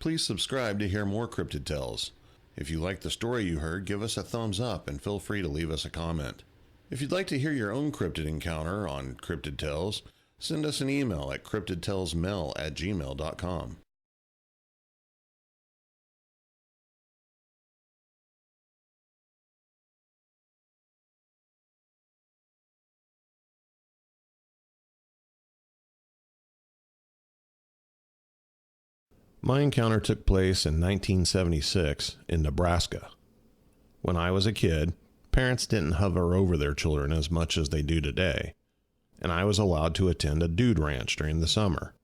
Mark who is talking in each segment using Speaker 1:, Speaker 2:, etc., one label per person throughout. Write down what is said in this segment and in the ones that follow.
Speaker 1: Please subscribe to hear more Cryptid Tales. If you like the story you heard, give us a thumbs up and feel free to leave us a comment. If you'd like to hear your own cryptid encounter on Cryptid Tales, send us an email at cryptidtalesmail@gmail.com. My encounter took place in 1976 in Nebraska. When I was a kid, parents didn't hover over their children as much as they do today, and I was allowed to attend a dude ranch during the summer.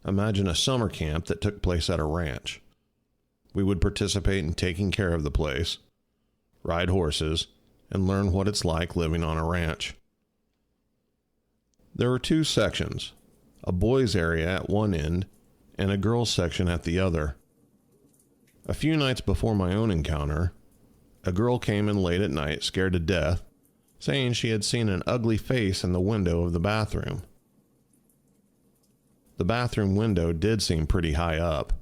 Speaker 1: Imagine a summer camp that took place at a ranch. We would participate in taking care of the place, ride horses, and learn what it's like living on a ranch. There were two sections, a boys' area at one end and a girls' section at the other. A few nights before my own encounter, a girl came in late at night, scared to death, saying she had seen an ugly face in the window of the bathroom. The bathroom window did seem pretty high up,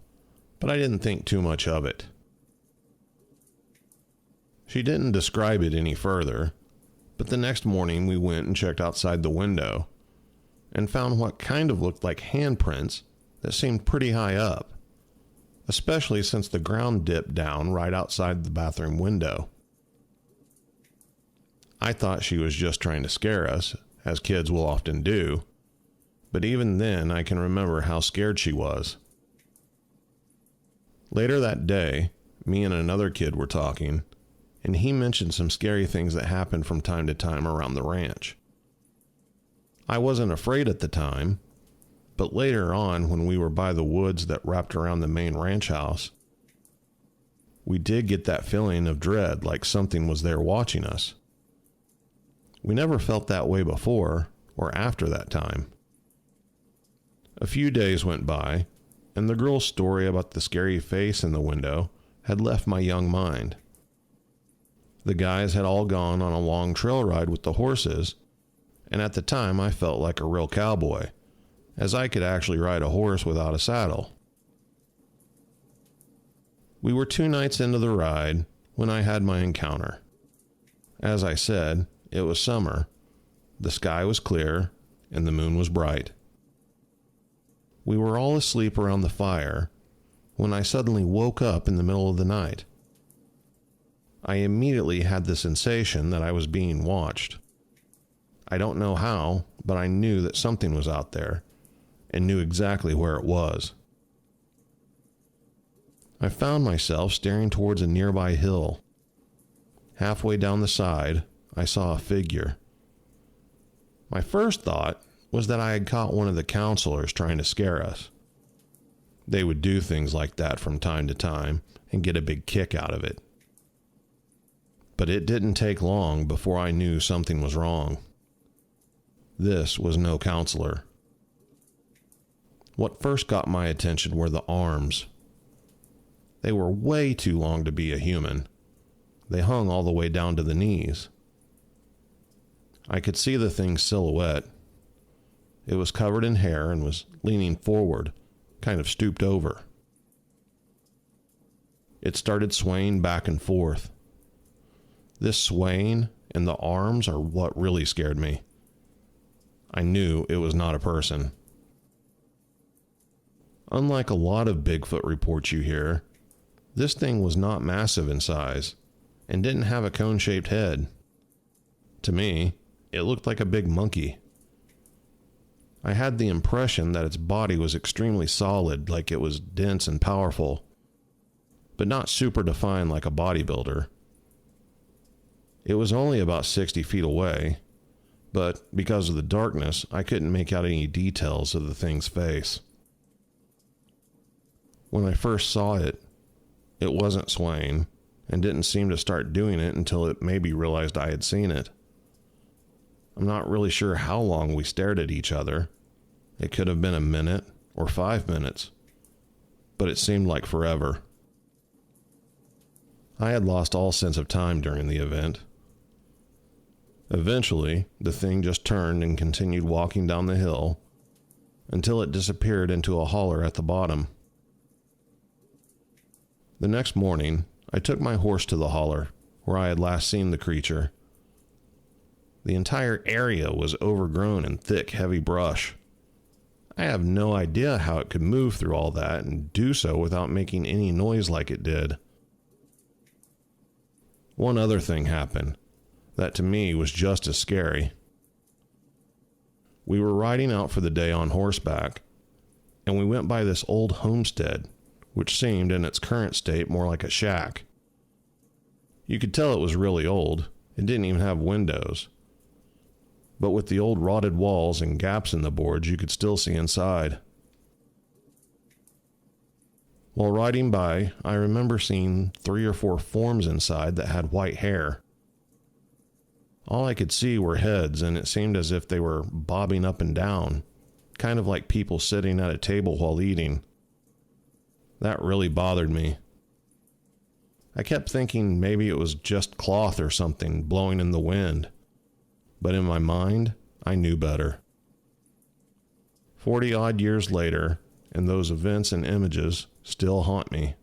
Speaker 1: but I didn't think too much of it. She didn't describe it any further, but the next morning we went and checked outside the window and found what kind of looked like handprints that seemed pretty high up, especially since the ground dipped down right outside the bathroom window. I thought she was just trying to scare us, as kids will often do, but even then I can remember how scared she was. Later that day, me and another kid were talking, and he mentioned some scary things that happened from time to time around the ranch. I wasn't afraid at the time, but later on, when we were by the woods that wrapped around the main ranch house, we did get that feeling of dread, like something was there watching us. We never felt that way before or after that time. A few days went by, and the girl's story about the scary face in the window had left my young mind. The guys had all gone on a long trail ride with the horses, and at the time I felt like a real cowboy, as I could actually ride a horse without a saddle. We were 2 nights into the ride when I had my encounter. As I said, it was summer, the sky was clear, and the moon was bright. We were all asleep around the fire when I suddenly woke up in the middle of the night. I immediately had the sensation that I was being watched. I don't know how, but I knew that something was out there, and knew exactly where it was. I found myself staring towards a nearby hill. Halfway down the side, I saw a figure. My first thought was that I had caught one of the counselors trying to scare us. They would do things like that from time to time and get a big kick out of it. But it didn't take long before I knew something was wrong. This was no counselor. What first got my attention were the arms. They were way too long to be a human. They hung all the way down to the knees. I could see the thing's silhouette. It was covered in hair and was leaning forward, kind of stooped over. It started swaying back and forth. This swaying and the arms are what really scared me. I knew it was not a person. Unlike a lot of Bigfoot reports you hear, this thing was not massive in size and didn't have a cone-shaped head. To me, it looked like a big monkey. I had the impression that its body was extremely solid, like it was dense and powerful, but not super defined like a bodybuilder. It was only about 60 feet away, but because of the darkness, I couldn't make out any details of the thing's face. When I first saw it, it wasn't swaying and didn't seem to start doing it until it maybe realized I had seen it. I'm not really sure how long we stared at each other. It could have been a minute or 5 minutes, but it seemed like forever. I had lost all sense of time during the event. Eventually, the thing just turned and continued walking down the hill until it disappeared into a holler at the bottom. The next morning, I took my horse to the holler, where I had last seen the creature. The entire area was overgrown in thick, heavy brush. I have no idea how it could move through all that and do so without making any noise like it did. One other thing happened that to me was just as scary. We were riding out for the day on horseback, and we went by this old homestead, which seemed in its current state more like a shack. You could tell it was really old. It didn't even have windows. But with the old rotted walls and gaps in the boards, you could still see inside. While riding by, I remember seeing 3 or 4 forms inside that had white hair. All I could see were heads, and it seemed as if they were bobbing up and down, kind of like people sitting at a table while eating. That really bothered me. I kept thinking maybe it was just cloth or something blowing in the wind, but in my mind, I knew better. 40-odd years later, and those events and images still haunt me.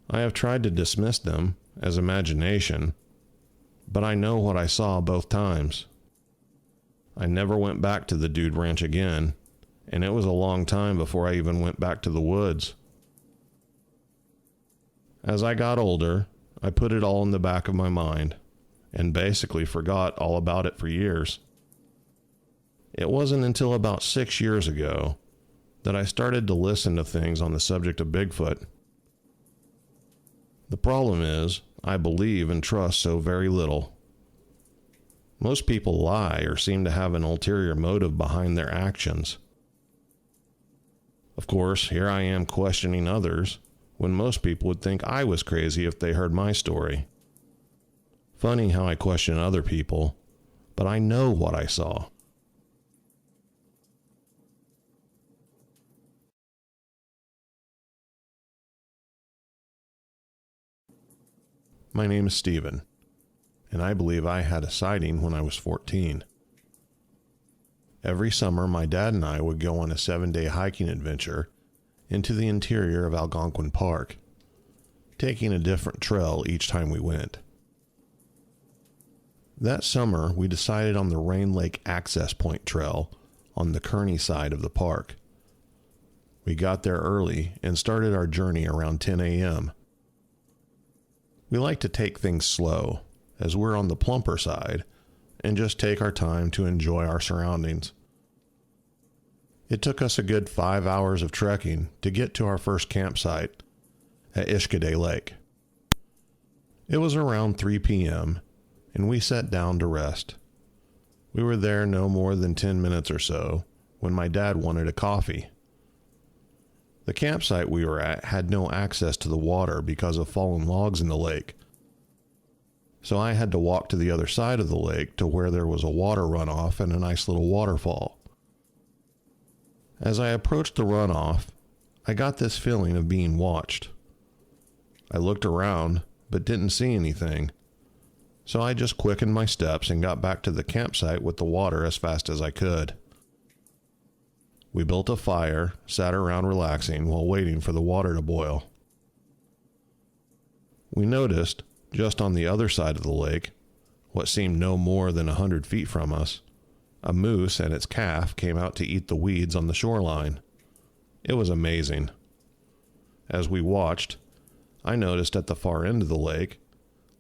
Speaker 1: I have tried to dismiss them as imagination, but I know what I saw both times. I never went back to the Dude Ranch again, and it was a long time before I even went back to the woods. As I got older, I put it all in the back of my mind, and basically forgot all about it for years. It wasn't until about 6 years ago that I started to listen to things on the subject of Bigfoot. The problem is, I believe and trust so very little. Most people lie or seem to have an ulterior motive behind their actions. Of course, here I am questioning others, when most people would think I was crazy if they heard my story. Funny how I question other people, but I know what I saw. My name is Steven, and I believe I had a sighting when I was 14. Every summer, my dad and I would go on a 7-day hiking adventure into the interior of Algonquin Park, taking a different trail each time we went. That summer, we decided on the Rain Lake Access Point Trail on the Kearney side of the park. We got there early and started our journey around 10 a.m. We like to take things slow, as we're on the plumper side, and just take our time to enjoy our surroundings. It took us a good 5 hours of trekking to get to our first campsite at Ishkaday Lake. It was around 3 p.m., and we sat down to rest. We were there no more than 10 minutes or so when my dad wanted a coffee. The campsite we were at had no access to the water because of fallen logs in the lake, so I had to walk to the other side of the lake to where there was a water runoff and a nice little waterfall. As I approached the runoff, I got this feeling of being watched. I looked around, but didn't see anything, so I just quickened my steps and got back to the campsite with the water as fast as I could. We built a fire, sat around relaxing while waiting for the water to boil. We noticed, just on the other side of the lake, what seemed no more than 100 feet from us, a moose and its calf came out to eat the weeds on the shoreline. It was amazing. As we watched, I noticed at the far end of the lake,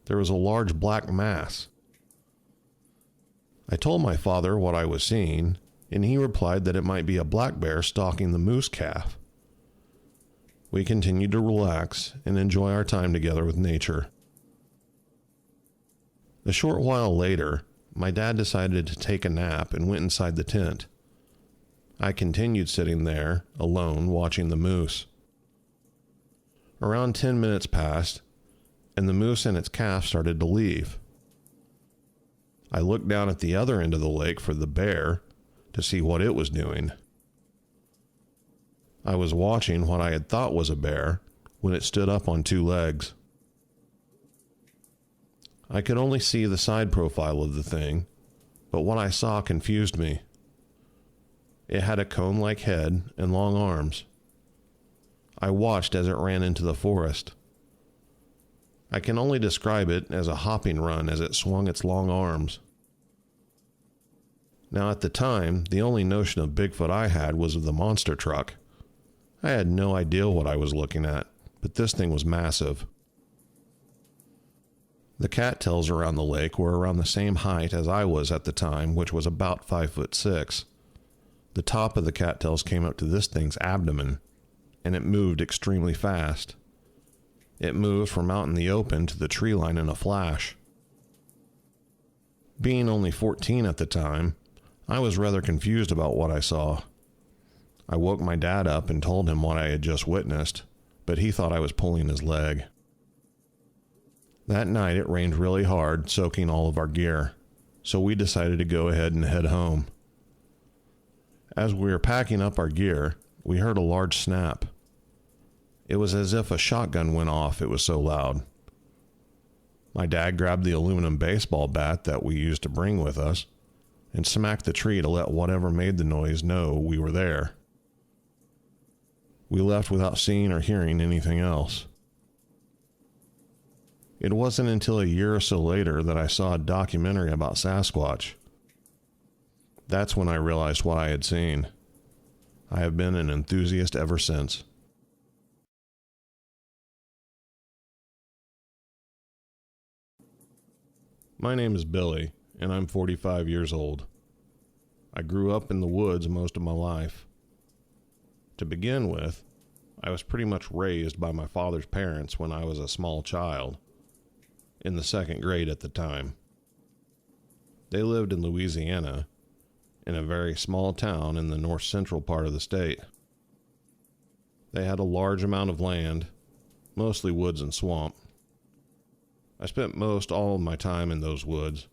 Speaker 1: there was a large black mass. I told my father what I was seeing, and he replied that it might be a black bear stalking the moose calf. We continued to relax and enjoy our time together with nature. A short while later, my dad decided to take a nap and went inside the tent. I continued sitting there, alone, watching the moose. Around 10 minutes passed, and the moose and its calf started to leave. I looked down at the other end of the lake for the bear to see what it was doing. I was watching what I had thought was a bear when it stood up on 2 legs. I could only see the side profile of the thing, but what I saw confused me. It had a cone-like head and long arms. I watched as it ran into the forest. I can only describe it as a hopping run as it swung its long arms. Now at the time, the only notion of Bigfoot I had was of the monster truck. I had no idea what I was looking at, but this thing was massive. The cattails around the lake were around the same height as I was at the time, which was about 5'6". The top of the cattails came up to this thing's abdomen, and it moved extremely fast. It moved from out in the open to the tree line in a flash. Being only 14 at the time, I was rather confused about what I saw. I woke my dad up and told him what I had just witnessed, but he thought I was pulling his leg. That night it rained really hard, soaking all of our gear, so we decided to go ahead and head home. As we were packing up our gear, we heard a large snap. It was as if a shotgun went off, it was so loud. My dad grabbed the aluminum baseball bat that we used to bring with us and smacked the tree to let whatever made the noise know we were there. We left without seeing or hearing anything else. It wasn't until a year or so later that I saw a documentary about Sasquatch. That's when I realized what I had seen. I have been an enthusiast ever since. My name is Billy, and I'm 45 years old. I grew up in the woods most of my life. To begin with, I was pretty much raised by my father's parents when I was a small child, in the second grade at the time. They lived in Louisiana, in a very small town in the north central part of the state. They had a large amount of land, mostly woods and swamp. I spent most all of my time in those woods,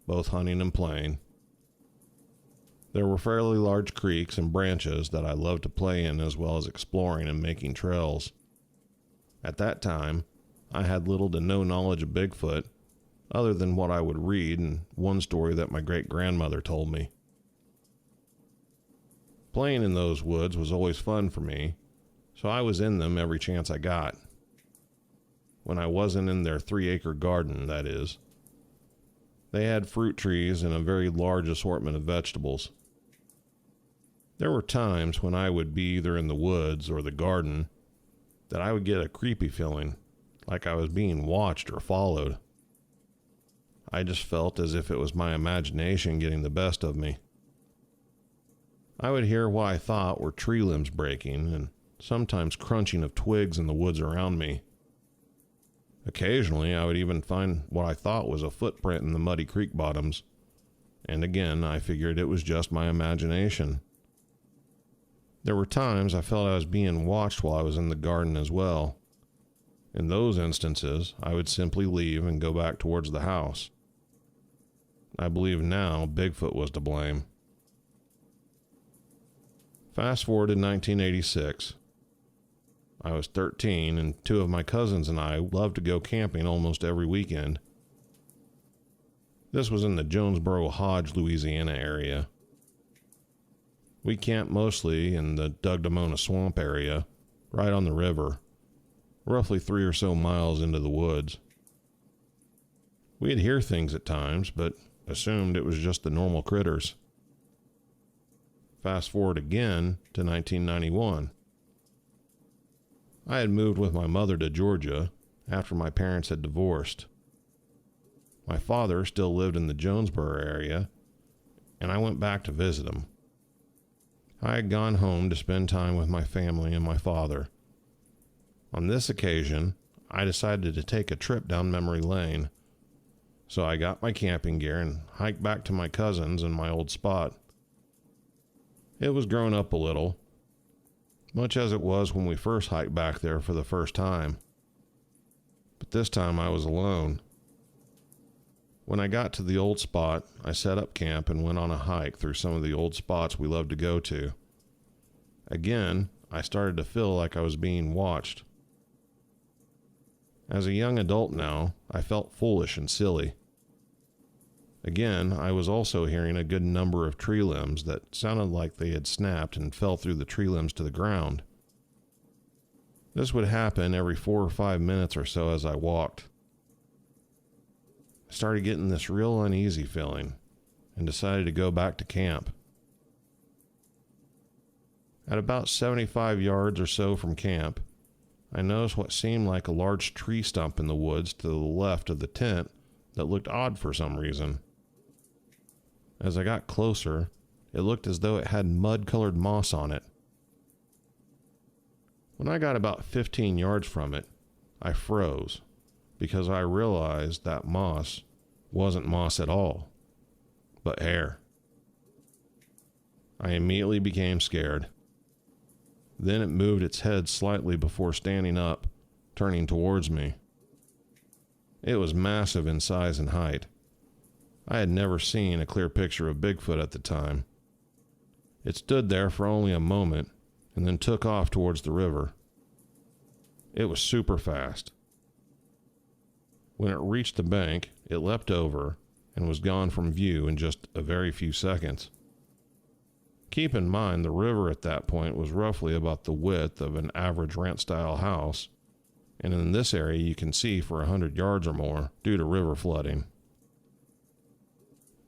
Speaker 1: both hunting and playing. There were fairly large creeks and branches that I loved to play in, as well as exploring and making trails. At that time, I had little to no knowledge of Bigfoot, other than what I would read and one story that my great-grandmother told me. Playing in those woods was always fun for me, so I was in them every chance I got. When I wasn't in their 3-acre garden, that is. They had fruit trees and a very large assortment of vegetables. There were times when I would be either in the woods or the garden that I would get a creepy feeling, like I was being watched or followed. I just felt as if it was my imagination getting the best of me. I would hear what I thought were tree limbs breaking and sometimes crunching of twigs in the woods around me. Occasionally, I would even find what I thought was a footprint in the muddy creek bottoms, and again, I figured it was just my imagination. There were times I felt I was being watched while I was in the garden as well. In those instances, I would simply leave and go back towards the house. I believe now Bigfoot was to blame. Fast forward to 1986. I was 13, and 2 of my cousins and I loved to go camping almost every weekend. This was in the Jonesboro-Hodge, Louisiana area. We camped mostly in the Dugdamona Swamp area, right on the river, roughly 3 or so miles into the woods. We'd hear things at times, but assumed it was just the normal critters. Fast forward again to 1991. I had moved with my mother to Georgia after my parents had divorced. My father still lived in the Jonesboro area, and I went back to visit him. I had gone home to spend time with my family and my father. On this occasion, I decided to take a trip down memory lane, so I got my camping gear and hiked back to my cousins and my old spot. It was grown up a little, much as it was when we first hiked back there for the first time. But this time I was alone. When I got to the old spot, I set up camp and went on a hike through some of the old spots we loved to go to. Again, I started to feel like I was being watched. As a young adult now, I felt foolish and silly. Again, I was also hearing a good number of tree limbs that sounded like they had snapped and fell through the tree limbs to the ground. This would happen every 4 or 5 minutes or so as I walked. I started getting this real uneasy feeling and decided to go back to camp. At about 75 yards or so from camp, I noticed what seemed like a large tree stump in the woods to the left of the tent that looked odd for some reason. As I got closer, it looked as though it had mud-colored moss on it. When I got about 15 yards from it, I froze because I realized that moss wasn't moss at all, but hair. I immediately became scared. Then it moved its head slightly before standing up, turning towards me. It was massive in size and height. I had never seen a clear picture of Bigfoot at the time. It stood there for only a moment and then took off towards the river. It was super fast. When it reached the bank, it leapt over and was gone from view in just a very few seconds. Keep in mind, the river at that point was roughly about the width of an average ranch-style house, and in this area you can see for 100 yards or more due to river flooding.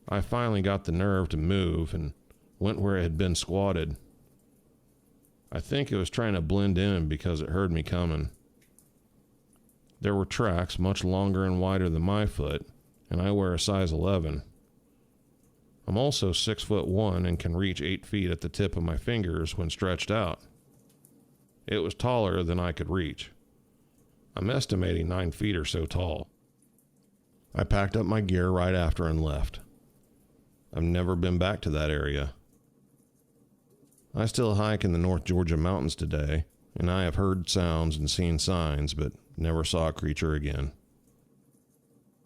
Speaker 1: I finally got the nerve to move and went where it had been squatted. I think it was trying to blend in because it heard me coming. There were tracks much longer and wider than my foot, and I wear a size 11. I'm also 6'1" and can reach 8 feet at the tip of my fingers when stretched out. It was taller than I could reach. I'm estimating 9 feet or so tall. I packed up my gear right after and left. I've never been back to that area. I still hike in the North Georgia mountains today, and I have heard sounds and seen signs, but never saw a creature again.